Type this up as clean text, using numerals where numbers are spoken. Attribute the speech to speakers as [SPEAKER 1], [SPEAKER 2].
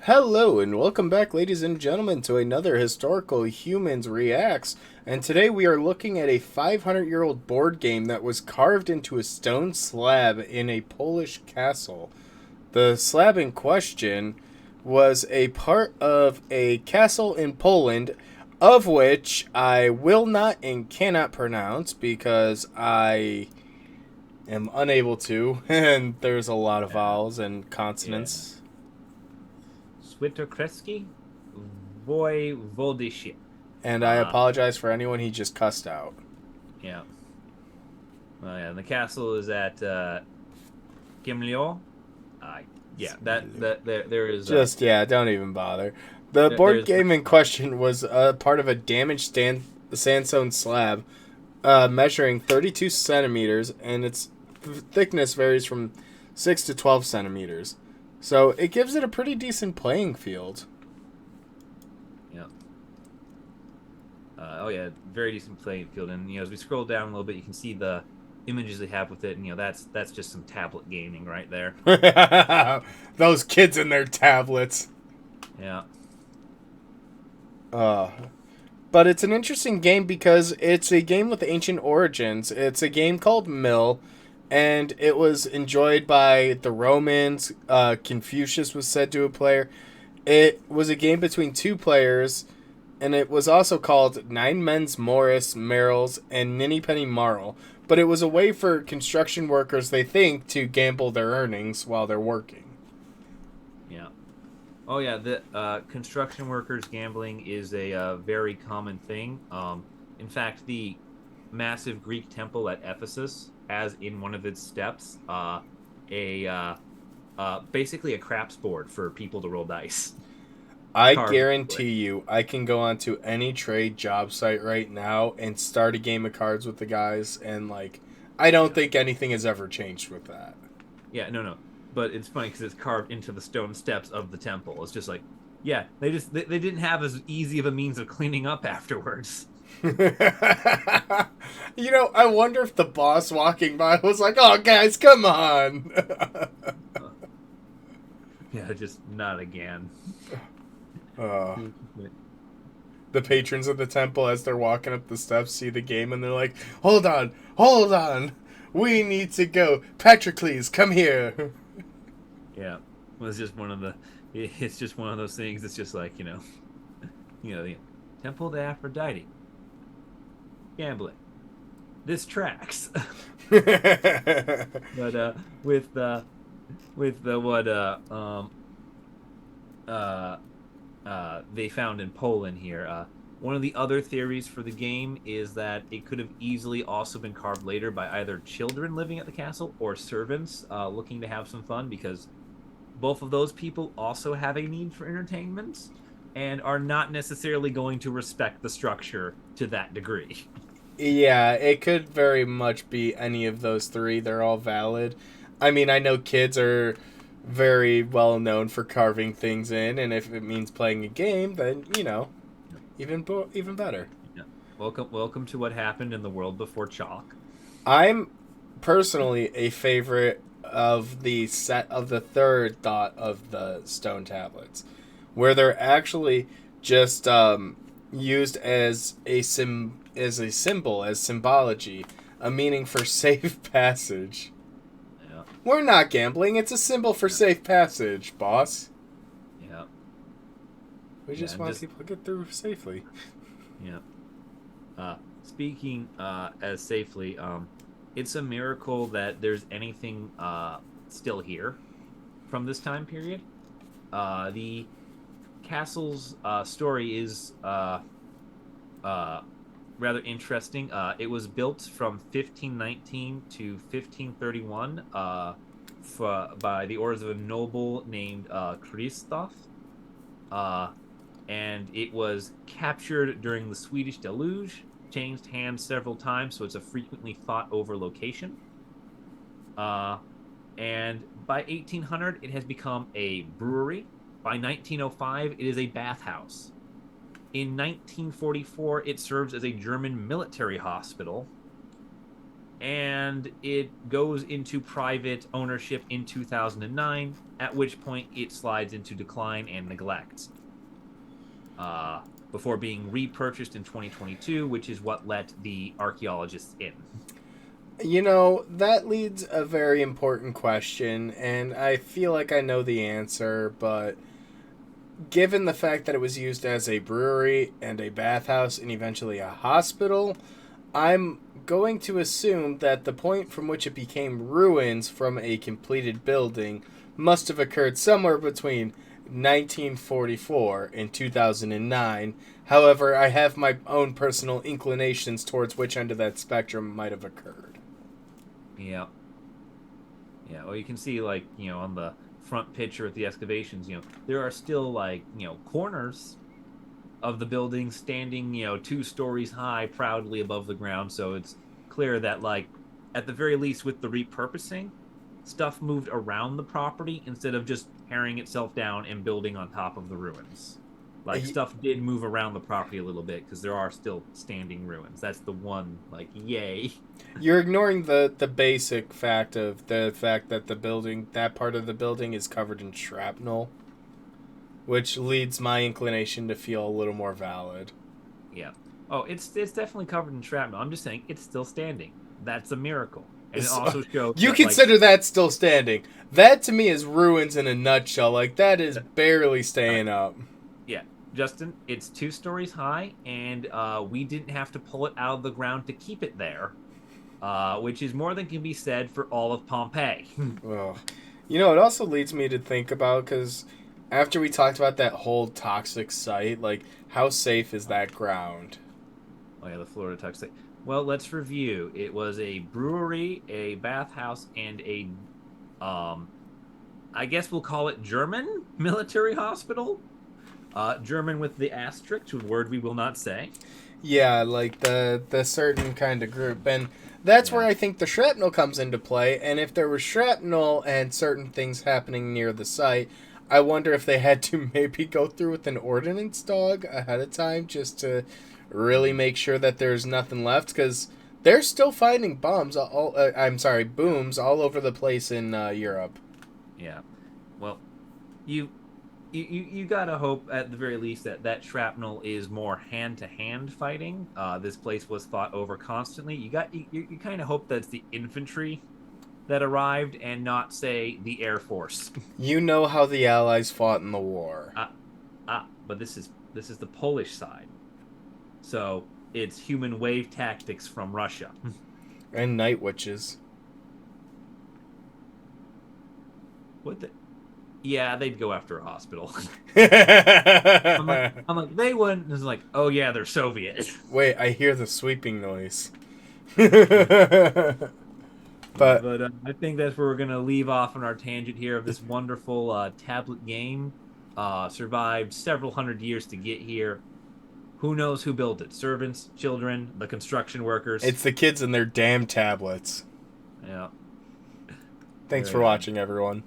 [SPEAKER 1] Hello and welcome back, ladies and gentlemen, to another Historical Humans Reacts. And today we are looking at a 500-year-old board game that was carved into a stone slab in a Polish castle. The slab in question was a part of a castle in Poland, of which I will not and cannot pronounce because I am unable to, and there's a lot of
[SPEAKER 2] Yeah,
[SPEAKER 1] vowels and
[SPEAKER 2] yeah.
[SPEAKER 1] consonants.
[SPEAKER 2] Switokreski Voivodeship.
[SPEAKER 1] And I
[SPEAKER 2] Uh,
[SPEAKER 1] apologize for anyone he just cussed out.
[SPEAKER 2] yeah. And the castle is at Gimlio. Uh, yeah, there is
[SPEAKER 1] Just, yeah, don't even bother. The board
[SPEAKER 2] there's
[SPEAKER 1] game in question was part of a damaged sandstone slab measuring 32 centimeters, and its thickness varies from 6 to 12 centimeters. So it gives it a pretty decent playing field.
[SPEAKER 2] yeah. Oh yeah, very decent playing field. And as we scroll down a little bit, you can see the images they have with it, and that's just some tablet gaming right there.
[SPEAKER 1] Those kids and their tablets.
[SPEAKER 2] Yeah,
[SPEAKER 1] Uh, but it's an interesting game because it's a game with ancient origins. It's a game called Mill, and it was enjoyed by the Romans. Confucius was said to a player. It was a game between two players, and it was also called Nine Men's Morris, Merrill's, and Ninny Penny Marl. But it was a way for construction workers, they think, to gamble their earnings while they're working.
[SPEAKER 2] yeah. Oh yeah, the construction workers gambling is a very common thing. In fact, the massive Greek temple at Ephesus has in one of its steps a basically a craps board for people to roll dice
[SPEAKER 1] I
[SPEAKER 2] carved into it.
[SPEAKER 1] guarantee you, I can go onto any trade job site right now and start a game of cards with the guys, and like, I don't
[SPEAKER 2] Yeah,
[SPEAKER 1] think anything has ever changed with that.
[SPEAKER 2] yeah, no, but it's funny because it's carved into the stone steps of the temple. It's just like, yeah, they didn't have as easy of a means of cleaning up afterwards.
[SPEAKER 1] I wonder if the boss walking by was like, "Oh, guys, come on."
[SPEAKER 2] Yeah, just not again.
[SPEAKER 1] uh, the patrons of the temple, as they're walking up the steps, see the game, and they're like, "Hold on, hold on, we need to go. Patrocles, come here."
[SPEAKER 2] Yeah, well, it's just one of the. It's just one of those things. It's just like the Temple to Aphrodite, gambling. This tracks, but with the what uh they found in Poland here. One of the other theories for the game is that it could have easily also been carved later by either children living at the castle or servants looking to have some fun because both of those people also have a need for entertainment and are not necessarily going to respect the structure to that degree.
[SPEAKER 1] Yeah, it could very much be any of those three. They're all valid. I mean, I know kids are very well known for carving things in, and if it means playing a game, then even better.
[SPEAKER 2] Yeah. Welcome to what happened in the world before chalk.
[SPEAKER 1] I'm personally a favorite of the set of the third thought of the stone tablets, where they're actually just used as a symbol, as symbology, a meaning for safe passage.
[SPEAKER 2] Yeah,
[SPEAKER 1] We're not gambling. It's a symbol for
[SPEAKER 2] yeah,
[SPEAKER 1] safe passage, boss.
[SPEAKER 2] yeah,
[SPEAKER 1] We
[SPEAKER 2] yeah,
[SPEAKER 1] just
[SPEAKER 2] and
[SPEAKER 1] want
[SPEAKER 2] just
[SPEAKER 1] people to get through safely.
[SPEAKER 2] yeah. Speaking as safely, it's a miracle that there's anything still here from this time period. The castle's story is uh, rather interesting. It was built from 1519 to 1531 by the orders of a noble named Christoph. Uh, and it was captured during the Swedish deluge, changed hands several times, so it's a frequently fought over location. Uh, and by 1800, it has become a brewery. By 1905, it is a bathhouse. In 1944, it serves as a German military hospital. and it goes into private ownership in 2009, at which point it slides into decline and neglect. Before being repurchased in 2022, which is what let the archaeologists in.
[SPEAKER 1] You know, that leads a very important question, and I feel like I know the answer, but given the fact that it was used as a brewery and a bathhouse and eventually a hospital, I'm going to assume that the point from which it became ruins from a completed building must have occurred somewhere between 1944 and 2009. However, I have my own personal inclinations towards which end of that spectrum might have occurred.
[SPEAKER 2] Yeah. Yeah. Well, you can see, like, on the front picture with the excavations, there are still, like, corners of the building standing, 2 stories high, proudly above the ground. So it's clear that, like, at the very least, with the repurposing, stuff moved around the property instead of just tearing itself down and building on top of the ruins. Like, stuff did move around the property a little bit because there are still standing ruins. That's the one, like, yay.
[SPEAKER 1] You're ignoring the basic fact of the fact that the building, that part of the building is covered in shrapnel, which leads my inclination to feel a little more valid.
[SPEAKER 2] Yeah. Oh, it's definitely covered in shrapnel. I'm just saying it's still standing. That's a miracle. And it
[SPEAKER 1] So,
[SPEAKER 2] also shows
[SPEAKER 1] you
[SPEAKER 2] that,
[SPEAKER 1] consider that still standing. That to me is ruins in a nutshell. Like, that is barely staying up.
[SPEAKER 2] yeah, Justin, it's 2 stories high, and we didn't have to pull it out of the ground to keep it there, which is more than can be said for all of Pompeii.
[SPEAKER 1] Ugh. You know, it also leads me to think about, because after we talked about that whole toxic site, like, how safe is that ground?
[SPEAKER 2] Oh yeah, the Florida Tuxedo. Well, let's review. It was a brewery, a bathhouse, and um, I guess we'll call it German military hospital. German with the asterisk, a word we will not say.
[SPEAKER 1] Yeah, like the certain kind of group. And that's where
[SPEAKER 2] Yeah.
[SPEAKER 1] I think the shrapnel comes into play. And if there was shrapnel and certain things happening near the site, I wonder if they had to maybe go through with an ordnance dog ahead of time just to really make sure that there's nothing left. Because they're still finding booms all over the place in Europe.
[SPEAKER 2] Yeah. Well, you you gotta hope at the very least that that shrapnel is more hand to hand fighting. This place was fought over constantly. You kind of hope that's the infantry that arrived and not, say, the air force.
[SPEAKER 1] You know how the Allies fought in the war.
[SPEAKER 2] But this is the Polish side, so it's human wave tactics from Russia.
[SPEAKER 1] And night witches.
[SPEAKER 2] What the? Yeah, they'd go after a hospital. I'm like,
[SPEAKER 1] Wait,
[SPEAKER 2] they wouldn't. It's like, oh yeah, they're Soviet.
[SPEAKER 1] I hear the sweeping noise. But
[SPEAKER 2] But I think that's where we're gonna leave off on our tangent here of this wonderful tablet game. Survived several hundred years to get here. Who knows who built it? Servants, children, the construction workers.
[SPEAKER 1] it's the kids and their damn tablets.
[SPEAKER 2] Yeah.
[SPEAKER 1] Thanks
[SPEAKER 2] Very
[SPEAKER 1] for
[SPEAKER 2] nice.
[SPEAKER 1] watching, everyone.